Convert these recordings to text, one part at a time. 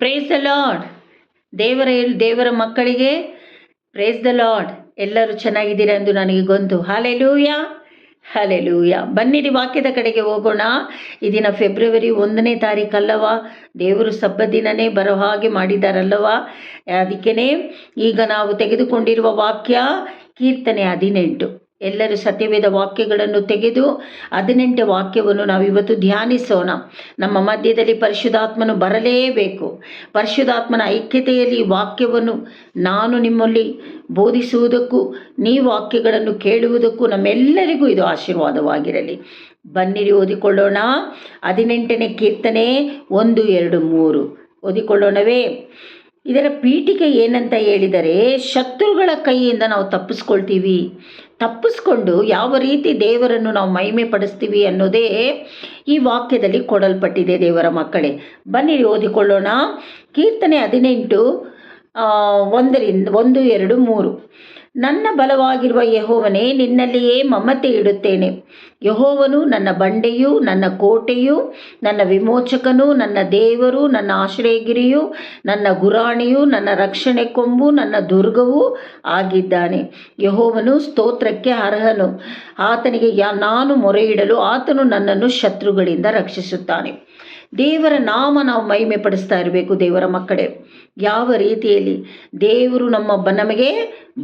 Praise the lord. ದೇವರ ಮಕ್ಕಳಿಗೆ praise the lord. ಎಲ್ಲರೂ ಚೆನ್ನಾಗಿದ್ದೀರಾ ಎಂದು ನನಗೆ ಗೊತ್ತು. Hallelujah, hallelujah. ಬನ್ನಿರಿ ವಾಕ್ಯದ ಕಡೆಗೆ ಹೋಗೋಣ. ಈ ದಿನ ಫೆಬ್ರವರಿ 1ನೇ ತಾರೀಕಲ್ಲವಾ? ದೇವರು ಸಬ್ಬತ್ ದಿನನೇ ಬರೋ ಹಾಗೆ ಮಾಡಿದ್ದಾರಲ್ಲವಾ? ಅದಕ್ಕೇ ಈಗ ನಾವು ತೆಗೆದುಕೊಂಡಿರುವ ವಾಕ್ಯ ಕೀರ್ತನೆ 18. ಎಲ್ಲರೂ ಸತ್ಯವೇದ ವಾಕ್ಯಗಳನ್ನು ತೆಗೆದು 18 ವಾಕ್ಯವನ್ನು ನಾವು ಇವತ್ತು ಧ್ಯಾನಿಸೋಣ. ನಮ್ಮ ಮಧ್ಯದಲ್ಲಿ ಪರಿಶುದ್ಧಾತ್ಮನು ಬರಲೇಬೇಕು. ಪರಿಶುದ್ಧಾತ್ಮನ ಐಕ್ಯತೆಯಲ್ಲಿ ವಾಕ್ಯವನ್ನು ನಾನು ನಿಮ್ಮಲ್ಲಿ ಬೋಧಿಸುವುದಕ್ಕೂ ನೀವು ವಾಕ್ಯಗಳನ್ನು ಕೇಳುವುದಕ್ಕೂ ನಮ್ಮೆಲ್ಲರಿಗೂ ಇದು ಆಶೀರ್ವಾದವಾಗಿರಲಿ. ಬನ್ನಿರಿ ಓದಿಕೊಳ್ಳೋಣ. 18ನೇ ಕೀರ್ತನೆ 1, 2, 3 ಓದಿಕೊಳ್ಳೋಣವೇ? ಇದರ ಪೀಠಿಕೆ ಏನಂತ ಹೇಳಿದರೆ, ಶತ್ರುಗಳ ಕೈಯಿಂದ ನಾವು ತಪ್ಪಿಸ್ಕೊಂಡು ಯಾವ ರೀತಿ ದೇವರನ್ನು ನಾವು ಮಹಿಮೆ ಪಡಿಸ್ತೀವಿ ಅನ್ನೋದೇ ಈ ವಾಕ್ಯದಲ್ಲಿ ಕೊಡಲ್ಪಟ್ಟಿದೆ. ದೇವರ ಮಕ್ಕಳೇ, ಬನ್ನಿರಿ ಓದಿಕೊಳ್ಳೋಣ. ಕೀರ್ತನೆ 18 1, 2, 3. ನನ್ನ ಬಲವಾಗಿರುವ ಯೆಹೋವನೇ, ನಿನ್ನಲ್ಲಿಯೇ ಮಮತೆ ಇಡುತ್ತೇನೆ. ಯೆಹೋವನು ನನ್ನ ಬಂಡೆಯೂ ನನ್ನ ಕೋಟೆಯೂ ನನ್ನ ವಿಮೋಚಕನು, ನನ್ನ ದೇವರು, ನನ್ನ ಆಶ್ರಯಗಿರಿಯು, ನನ್ನ ಗುರಾಣಿಯು, ನನ್ನ ರಕ್ಷಣೆ ಕೊಂಬು, ನನ್ನ ದುರ್ಗವೂ ಆಗಿದ್ದಾನೆ. ಯೆಹೋವನು ಸ್ತೋತ್ರಕ್ಕೆ ಅರ್ಹನು. ಆತನಿಗೆ ನಾನು ಮೊರೆಯಿಡಲು ಆತನು ನನ್ನನ್ನು ಶತ್ರುಗಳಿಂದ ರಕ್ಷಿಸುತ್ತಾನೆ. ದೇವರ ನಾಮ ನಾವು ಮಹಿಮೆ ಪಡಿಸ್ತಾ ಇರಬೇಕು. ದೇವರ ಮಕ್ಕಳೇ, ಯಾವ ರೀತಿಯಲ್ಲಿ ದೇವರು ನಮಗೆ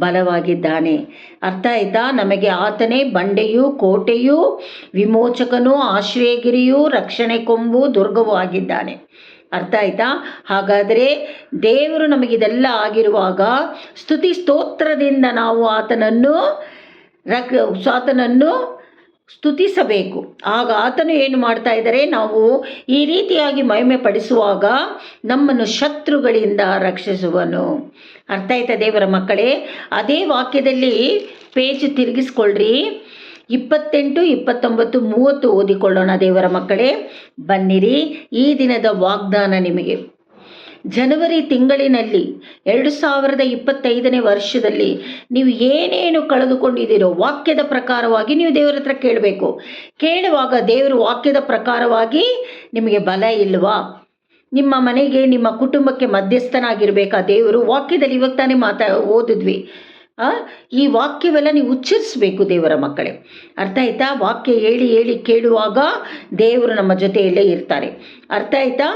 ಬಲವಾಗಿದ್ದಾನೆ. ಅರ್ಥ ಆಯ್ತಾ? ನಮಗೆ ಆತನೇ ಬಂಡೆಯೂ ಕೋಟೆಯೂ ವಿಮೋಚಕನೂ ಆಶ್ರಯಗಿರಿಯೂ ರಕ್ಷಣೆ ಕೊಂಬು ದುರ್ಗವೂ ಆಗಿದ್ದಾನೆ. ಅರ್ಥ ಆಯ್ತಾ? ಹಾಗಾದರೆ ದೇವರು ನಮಗಿದೆಲ್ಲ ಆಗಿರುವಾಗ ಸ್ತುತಿ ಸ್ತೋತ್ರದಿಂದ ನಾವು ಆತನನ್ನು ಸ್ತುತಿಸಬೇಕು. ಆಗ ಆತನು ಏನು ಮಾಡ್ತಾ ಇದ್ದಾರೆ, ನಾವು ಈ ರೀತಿಯಾಗಿ ಮಹಿಮೆ ಪಡಿಸುವಾಗ ನಮ್ಮನ್ನು ಶತ್ರುಗಳಿಂದ ರಕ್ಷಿಸುವನು. ಅರ್ಥ ಆಯ್ತಾ ದೇವರ ಮಕ್ಕಳೇ? ಅದೇ ವಾಕ್ಯದಲ್ಲಿ ಪೇಜ್ ತಿರುಗಿಸ್ಕೊಳ್ರಿ. 28, 29, 30 ಓದಿಕೊಳ್ಳೋಣ. ದೇವರ ಮಕ್ಕಳೇ, ಬನ್ನಿರಿ. ಈ ದಿನದ ವಾಗ್ದಾನ ನಿಮಗೆ ಜನವರಿ ತಿಂಗಳಿನಲ್ಲಿ 2025ನೇ ವರ್ಷದಲ್ಲಿ ನೀವು ಏನೇನು ಕಳೆದುಕೊಂಡಿದ್ದೀರೋ ವಾಕ್ಯದ ಪ್ರಕಾರವಾಗಿ ನೀವು ದೇವರ ಹತ್ರ ಕೇಳಬೇಕು. ಕೇಳುವಾಗ ದೇವರು ವಾಕ್ಯದ ಪ್ರಕಾರವಾಗಿ ನಿಮಗೆ ಬಲ ಇಲ್ವಾ? ನಿಮ್ಮ ಮನೆಗೆ, ನಿಮ್ಮ ಕುಟುಂಬಕ್ಕೆ ಮಧ್ಯಸ್ಥನಾಗಿರಬೇಕಾ ದೇವರು? ವಾಕ್ಯದಲ್ಲಿ ಇವಾಗ ತಾನೇ ಓದಿದ್ವಿ. ಈ ವಾಕ್ಯವೆಲ್ಲ ನೀವು ಉಚ್ಚರಿಸಬೇಕು ದೇವರ ಮಕ್ಕಳೇ. ಅರ್ಥ ಆಯ್ತಾ? ವಾಕ್ಯ ಹೇಳಿ ಕೇಳುವಾಗ ದೇವರು ನಮ್ಮ ಜೊತೆಯಲ್ಲೇ ಇರ್ತಾರೆ. ಅರ್ಥ ಆಯ್ತಾ?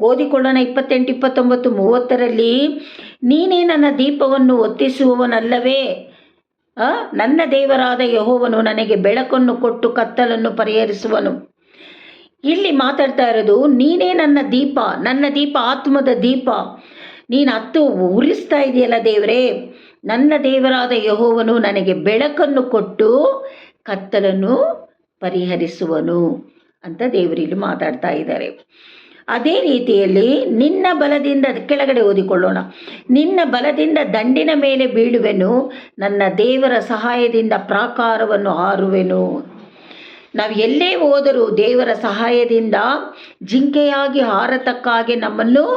ಓದಿಕೊಳ್ಳೋಣ. 28, 29, 30ರಲ್ಲಿ, ನೀನೇ ನನ್ನ ದೀಪವನ್ನು ಹೊತ್ತಿಸುವವನಲ್ಲವೇ? ನನ್ನ ದೇವರಾದ ಯೆಹೋವನು ನನಗೆ ಬೆಳಕನ್ನು ಕೊಟ್ಟು ಕತ್ತಲನ್ನು ಪರಿಹರಿಸುವನು. ಇಲ್ಲಿ ಮಾತಾಡ್ತಾ ಇರೋದು, ನೀನೇ ನನ್ನ ದೀಪ ಆತ್ಮದ ದೀಪ. ನೀನು ಉರಿಸ್ತಾ ಇದೆಯಲ್ಲ ದೇವರೇ. ನನ್ನ ದೇವರಾದ ಯೆಹೋವನು ನನಗೆ ಬೆಳಕನ್ನು ಕೊಟ್ಟು ಕತ್ತಲನ್ನು ಪರಿಹರಿಸುವನು ಅಂತ ದೇವರಿಲ್ಲಿ ಮಾತಾಡ್ತಾ ಇದ್ದಾರೆ. ಅದೇ ರೀತಿಯಲ್ಲಿ ನಿನ್ನ ಬಲದಿಂದ, ಕೆಳಗಡೆ ಓದಿಕೊಳ್ಳೋಣ. ನಿನ್ನ ಬಲದಿಂದ ದಂಡಿನ ಮೇಲೆ ಬೀಳುವೆನು, ನನ್ನ ದೇವರ ಸಹಾಯದಿಂದ ಪ್ರಾಕಾರವನ್ನು ಹಾರುವೆನು. ನಾವು ಎಲ್ಲೇ ಹೋದರೂ ದೇವರ ಸಹಾಯದಿಂದ ಜಿಂಕೆಯಾಗಿ ಹಾರತಕ್ಕಾಗಿ ನಮ್ಮನ್ನು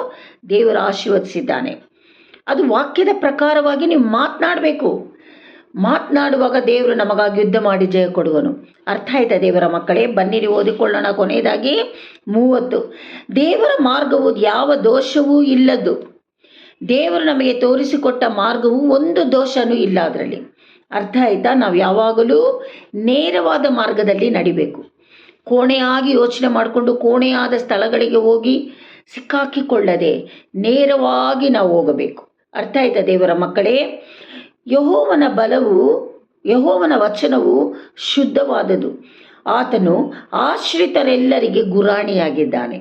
ದೇವರು ಆಶೀರ್ವದಿಸಿದ್ದಾನೆ. ಅದು ವಾಕ್ಯದ ಪ್ರಕಾರವಾಗಿ ನೀವು ಮಾತನಾಡುವಾಗ ದೇವರು ನಮಗಾಗಿ ಯುದ್ಧ ಮಾಡಿ ಜಯ ಕೊಡುವನು. ಅರ್ಥ ಆಯ್ತಾ ದೇವರ ಮಕ್ಕಳೇ? ಬನ್ನಿರಿ ಓದಿಕೊಳ್ಳೋಣ. ಕೊನೆಯದಾಗಿ 30. ದೇವರ ಮಾರ್ಗವು ಯಾವ ದೋಷವೂ ಇಲ್ಲದ್ದು. ದೇವರು ನಮಗೆ ತೋರಿಸಿಕೊಟ್ಟ ಮಾರ್ಗವು ಒಂದು ದೋಷನೂ ಇಲ್ಲ ಅದರಲ್ಲಿ. ಅರ್ಥ ಆಯ್ತಾ? ನಾವು ಯಾವಾಗಲೂ ನೇರವಾದ ಮಾರ್ಗದಲ್ಲಿ ನಡಿಬೇಕು. ಕೋಣೆಯಾಗಿ ಯೋಚನೆ ಮಾಡಿಕೊಂಡು ಕೋಣೆಯಾದ ಸ್ಥಳಗಳಿಗೆ ಹೋಗಿ ಸಿಕ್ಕಾಕಿಕೊಳ್ಳದೆ ನೇರವಾಗಿ ನಾವು ಹೋಗಬೇಕು. ಅರ್ಥ ಆಯ್ತಾ ದೇವರ ಮಕ್ಕಳೇ? ಯೆಹೋವನ ವಚನವು ಶುದ್ಧವಾದದು. ಆತನು ಆಶ್ರಿತರೆಲ್ಲರಿಗೆ ಗುರಾಣಿಯಾಗಿದ್ದಾನೆ.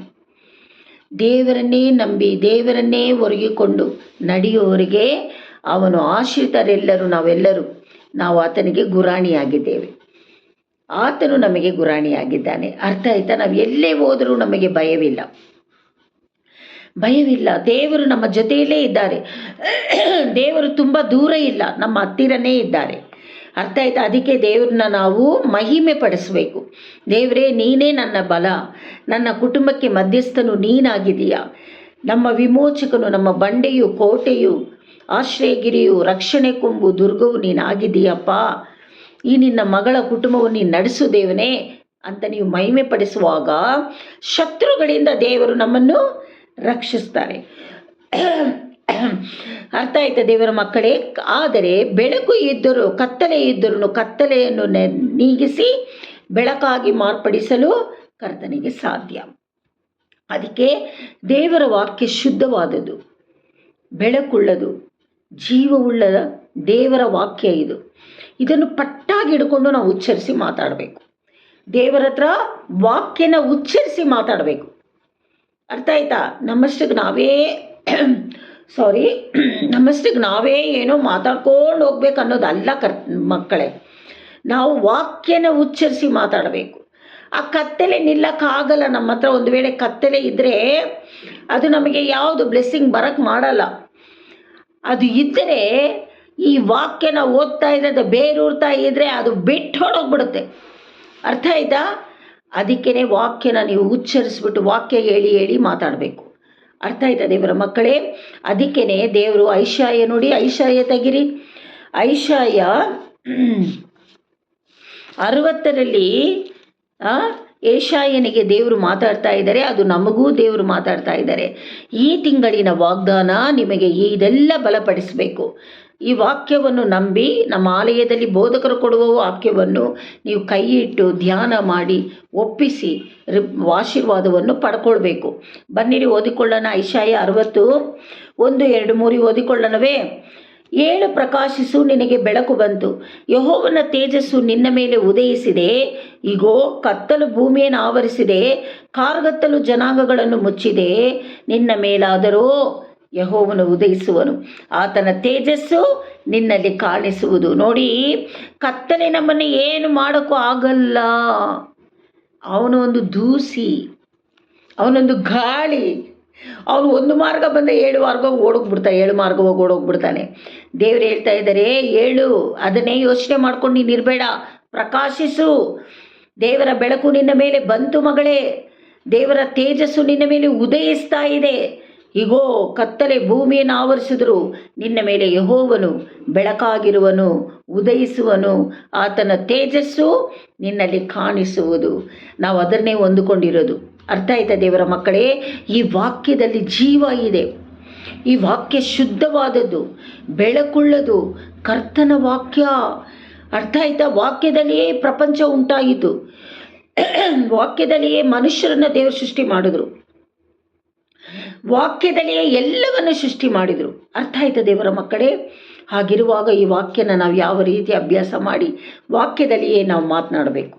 ದೇವರನ್ನೇ ನಂಬಿ ದೇವರನ್ನೇ ಒರಗಿಕೊಂಡು ನಡೆಯುವವರಿಗೆ ಅವನು ಆಶ್ರಿತರೆಲ್ಲರೂ ನಾವು ಆತನಿಗೆ ಗುರಾಣಿಯಾಗಿದ್ದೇವೆ. ಆತನು ನಮಗೆ ಗುರಾಣಿಯಾಗಿದ್ದಾನೆ. ಅರ್ಥ ಆಯ್ತಾ? ನಾವು ಎಲ್ಲೇ ಹೋದರೂ ನಮಗೆ ಭಯವಿಲ್ಲ. ದೇವರು ನಮ್ಮ ಜೊತೆಯಲ್ಲೇ ಇದ್ದಾರೆ. ದೇವರು ತುಂಬ ದೂರ ಇಲ್ಲ, ನಮ್ಮ ಹತ್ತಿರನೇ ಇದ್ದಾರೆ. ಅರ್ಥ ಆಯ್ತಾ? ಅದಕ್ಕೆ ದೇವ್ರನ್ನ ನಾವು ಮಹಿಮೆ ಪಡಿಸಬೇಕು. ದೇವರೇ, ನೀನೇ ನನ್ನ ಬಲ, ನನ್ನ ಕುಟುಂಬಕ್ಕೆ ಮಧ್ಯಸ್ಥನು ನೀನಾಗಿದೀಯಾ, ನಮ್ಮ ವಿಮೋಚಕನು, ನಮ್ಮ ಬಂಡೆಯು ಕೋಟೆಯು ಆಶ್ರಯಗಿರಿಯು ರಕ್ಷಣೆ ಕೊಂಬು ದುರ್ಗವು ನೀನಾಗಿದೀಯಪ್ಪ. ಈ ನಿನ್ನ ಮಗಳ ಕುಟುಂಬವನ್ನು ನೀನು ನಡೆಸು ದೇವನೇ ಅಂತ ನೀವು ಮಹಿಮೆ ಪಡಿಸುವಾಗ ಶತ್ರುಗಳಿಂದ ದೇವರು ನಮ್ಮನ್ನು ರಕ್ಷಿಸ್ತಾರೆ. ಅರ್ಥ ಆಯ್ತಾ ದೇವರ ಮಕ್ಕಳೇ? ಆದರೆ ಬೆಳಕು ಇದ್ದರೂ ಕತ್ತಲೆ ಇದ್ದರೂ ಕತ್ತಲೆಯನ್ನು ನೀಗಿಸಿ ಬೆಳಕಾಗಿ ಮಾರ್ಪಡಿಸಲು ಕರ್ತನಿಗೆ ಸಾಧ್ಯ. ಅದಕ್ಕೆ ದೇವರ ವಾಕ್ಯ ಶುದ್ಧವಾದದ್ದು, ಬೆಳಕುಳ್ಳದು, ಜೀವವುಳ್ಳ ದೇವರ ವಾಕ್ಯ ಇದು. ಇದನ್ನು ಪಟ್ಟಾಗಿ ಹಿಡ್ಕೊಂಡು ನಾವು ಉಚ್ಚರಿಸಿ ಮಾತಾಡಬೇಕು. ದೇವರ ಹತ್ರ ವಾಕ್ಯನ ಉಚ್ಚರಿಸಿ ಮಾತಾಡಬೇಕು. ಅರ್ಥ ಆಯ್ತಾ? ನಮ್ಮಷ್ಟಕ್ಕೆ ನಾವೇ ಏನೋ ಮಾತಾಡ್ಕೊಂಡು ಹೋಗ್ಬೇಕು ಅನ್ನೋದಲ್ಲ ಮಕ್ಕಳೇ. ನಾವು ವಾಕ್ಯನ ಉಚ್ಚರಿಸಿ ಮಾತಾಡಬೇಕು. ಆ ಕತ್ತಲೆ ನಿಲ್ಲಕ್ಕಾಗಲ್ಲ ನಮ್ಮ ಹತ್ರ. ಒಂದು ವೇಳೆ ಕತ್ತಲೆ ಇದ್ದರೆ ಅದು ನಮಗೆ ಯಾವುದು ಬ್ಲೆಸ್ಸಿಂಗ್ ಬರೋಕ್ಕೆ ಮಾಡಲ್ಲ. ಅದು ಇದ್ದರೆ ಈ ವಾಕ್ಯನ ಓದ್ತಾ ಇದ್ರೆ, ಅದು ಬೇರೂರ್ತಾ ಇದ್ದರೆ ಅದು ಬಿಟ್ಟು ಹೊಡೋಗ್ಬಿಡುತ್ತೆ. ಅರ್ಥ ಆಯ್ತಾ? ಅದಕ್ಕೇ ವಾಕ್ಯನ ನೀವು ಉಚ್ಚರಿಸ್ಬಿಟ್ಟು ವಾಕ್ಯ ಹೇಳಿ ಮಾತಾಡಬೇಕು. ಅರ್ಥ ಆಯ್ತಾ ದೇವರ ಮಕ್ಕಳೇ? ಅದಕ್ಕೇ ದೇವರು ಐಷಾಯ ನೋಡಿ, ಐಷಾಯ ತೆಗಿರಿ. ಐಷಾಯ 60ರಲ್ಲಿ ಏಷಾಯನಿಗೆ ದೇವರು ಮಾತಾಡ್ತಾ ಇದ್ದಾರೆ. ಅದು ನಮಗೂ ದೇವರು ಮಾತಾಡ್ತಾ ಇದ್ದಾರೆ. ಈ ತಿಂಗಳಿನ ವಾಗ್ದಾನ ನಿಮಗೆ ಇದೆಲ್ಲ ಬಲಪಡಿಸಬೇಕು. ಈ ವಾಕ್ಯವನ್ನು ನಂಬಿ ನಮ್ಮ ಆಲಯದಲ್ಲಿ ಬೋಧಕರು ಕೊಡುವ ವಾಕ್ಯವನ್ನು ನೀವು ಕೈ ಇಟ್ಟು ಧ್ಯಾನ ಮಾಡಿ ಒಪ್ಪಿಸಿ ಆಶೀರ್ವಾದವನ್ನು ಪಡ್ಕೊಳ್ಬೇಕು. ಬನ್ನಿರಿ ಓದಿಕೊಳ್ಳೋಣ. ಐಷಾಯ 60 1, 2, 3 ಓದಿಕೊಳ್ಳೋಣವೇ? ಏಳು ಪ್ರಕಾಶಿಸು, ನಿನಗೆ ಬೆಳಕು ಬಂತು, ಯೆಹೋವನ ತೇಜಸ್ಸು ನಿನ್ನ ಮೇಲೆ ಉದಯಿಸಿದೆ. ಇಗೋ, ಕತ್ತಲು ಭೂಮಿಯನ್ನು ಆವರಿಸಿದೆ, ಕಾರ್ಗತ್ತಲು ಜನಾಂಗಗಳನ್ನು ಮುಚ್ಚಿದೆ. ನಿನ್ನ ಮೇಲಾದರೂ ಯೆಹೋವನು ಉದಯಿಸುವನು, ಆತನ ತೇಜಸ್ಸು ನಿನ್ನಲ್ಲಿ ಕಾಣಿಸುವುದು. ನೋಡಿ, ಕತ್ತಲೆ ನಮ್ಮನ್ನು ಏನು ಮಾಡೋಕ್ಕೂ ಆಗಲ್ಲ. ಅವನು ಒಂದು ದೂಸಿ, ಅವನೊಂದು ಗಾಳಿ. ಅವನು ಒಂದು ಮಾರ್ಗ ಬಂದ 7 ಮಾರ್ಗ ಓಡೋಗ್ಬಿಡ್ತಾನೆ, 7 ಮಾರ್ಗ ಹೋಗಿ ಓಡೋಗ್ಬಿಡ್ತಾನೆ. ದೇವ್ರು ಹೇಳ್ತಾ ಇದ್ದಾರೆ, ಏಳು, ಅದನ್ನೇ ಯೋಚನೆ ಮಾಡ್ಕೊಂಡು ನೀನು ಇರಬೇಡ, ಪ್ರಕಾಶಿಸು. ದೇವರ ಬೆಳಕು ನಿನ್ನ ಮೇಲೆ ಬಂತು ಮಗಳೇ, ದೇವರ ತೇಜಸ್ಸು ನಿನ್ನ ಮೇಲೆ ಉದಯಿಸ್ತಾ ಇದೆ. ಹೀಗೋ ಕತ್ತಲೆ ಭೂಮಿಯನ್ನು ಆವರಿಸಿದ್ರು, ನಿನ್ನ ಮೇಲೆ ಯೆಹೋವನು ಬೆಳಕಾಗಿರುವನು, ಉದಯಿಸುವನು, ಆತನ ತೇಜಸ್ಸು ನಿನ್ನಲ್ಲಿ ಕಾಣಿಸುವುದು. ನಾವು ಅದನ್ನೇ ಹೊಂದಿಕೊಂಡಿರೋದು. ಅರ್ಥ ಆಯ್ತಾ ದೇವರ ಮಕ್ಕಳೇ? ಈ ವಾಕ್ಯದಲ್ಲಿ ಜೀವ ಇದೆ. ಈ ವಾಕ್ಯ ಶುದ್ಧವಾದದ್ದು, ಬೆಳಕುಳ್ಳದು, ಕರ್ತನ ವಾಕ್ಯ. ಅರ್ಥ ಆಯ್ತಾ? ವಾಕ್ಯದಲ್ಲಿಯೇ ಪ್ರಪಂಚ ಉಂಟಾಯಿತು. ವಾಕ್ಯದಲ್ಲಿಯೇ ಮನುಷ್ಯರನ್ನು ದೇವರು ಸೃಷ್ಟಿ ಮಾಡಿದ್ರು. ವಾಕ್ಯದಲ್ಲಿಯೇ ಎಲ್ಲವನ್ನು ಸೃಷ್ಟಿ ಮಾಡಿದರು. ಅರ್ಥ ಆಯ್ತಾ ದೇವರ ಮಕ್ಕಳೇ? ಹಾಗಿರುವಾಗ ಈ ವಾಕ್ಯನ ನಾವು ಯಾವ ರೀತಿ ಅಭ್ಯಾಸ ಮಾಡಿ ವಾಕ್ಯದಲ್ಲಿಯೇ ನಾವು ಮಾತನಾಡಬೇಕು,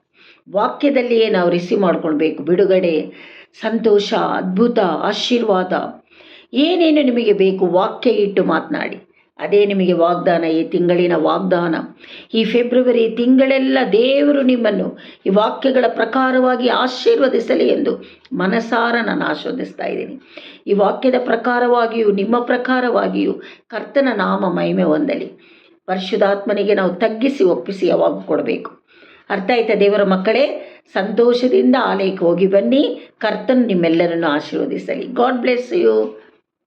ವಾಕ್ಯದಲ್ಲಿಯೇ ನಾವು ರಿಸೀವ್ ಮಾಡ್ಕೊಳ್ಬೇಕು. ಬಿಡುಗಡೆ, ಸಂತೋಷ, ಅದ್ಭುತ, ಆಶೀರ್ವಾದ ಏನೇನು ನಿಮಗೆ ಬೇಕು ವಾಕ್ಯ ಇಟ್ಟು ಮಾತನಾಡಿ. ಅದೇ ನಿಮಗೆ ವಾಗ್ದಾನ, ಈ ತಿಂಗಳಿನ ವಾಗ್ದಾನ. ಈ ಫೆಬ್ರವರಿ ತಿಂಗಳೆಲ್ಲ ದೇವರು ನಿಮ್ಮನ್ನು ಈ ವಾಕ್ಯಗಳ ಪ್ರಕಾರವಾಗಿ ಆಶೀರ್ವದಿಸಲಿ ಎಂದು ಮನಸಾರ ನಾನು ಆಶೀರ್ವದಿಸ್ತಾ ಇದ್ದೀನಿ. ಈ ವಾಕ್ಯದ ಪ್ರಕಾರವಾಗಿಯೂ ನಿಮ್ಮ ಪ್ರಕಾರವಾಗಿಯೂ ಕರ್ತನ ನಾಮ ಮಹಿಮೆ ಹೊಂದಲಿ. ಪರಿಶುದ್ಧಾತ್ಮನಿಗೆ ನಾವು ತಗ್ಗಿಸಿ ಒಪ್ಪಿಸಿ ಯಾವಾಗ ಕೊಡಬೇಕು. ಅರ್ಥ ಆಯ್ತಾ ದೇವರ ಮಕ್ಕಳೇ? ಸಂತೋಷದಿಂದ ಆಲಯಕ್ಕೆ ಹೋಗಿ ಬನ್ನಿ. ಕರ್ತನು ನಿಮ್ಮೆಲ್ಲರನ್ನು ಆಶೀರ್ವದಿಸಲಿ. God bless you.